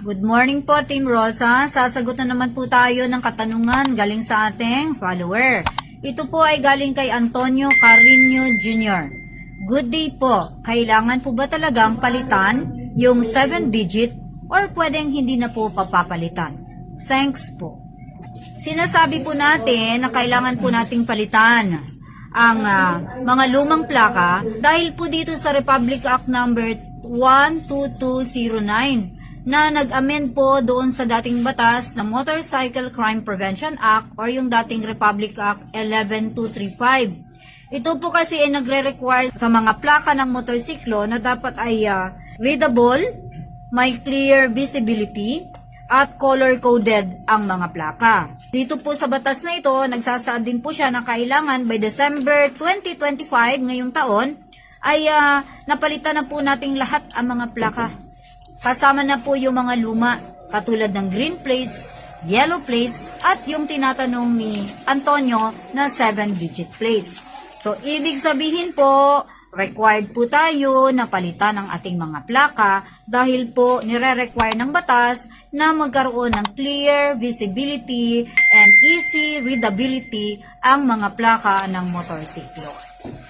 Good morning po, Team Rosa. Sasagot na naman po tayo ng katanungan galing sa ating follower. Ito po ay galing kay Antonio Carino Jr. Good day po. Kailangan po ba talagang palitan yung 7-digit or pwedeng hindi na po papapalitan? Thanks po. Sinasabi po natin na kailangan po nating palitan ang mga lumang plaka dahil po dito sa Republic Act number 12209 na nag-amend po doon sa dating batas na Motorcycle Crime Prevention Act or yung dating Republic Act 11235. Ito po kasi ay nagre-require sa mga plaka ng motorsiklo na dapat ay readable, may clear visibility, at color-coded ang mga plaka. Dito po sa batas na ito, nagsasaad din po siya na kailangan by December 2025 ngayong taon ay napalitan na po nating lahat ang mga plaka. Kasama na po yung mga luma katulad ng green plates, yellow plates, at yung tinatanong ni Antonio na 7-digit plates. So, ibig sabihin po, required po tayo na palitan ang ating mga plaka dahil po nire-require ng batas na magkaroon ng clear visibility and easy readability ang mga plaka ng motorsiklo.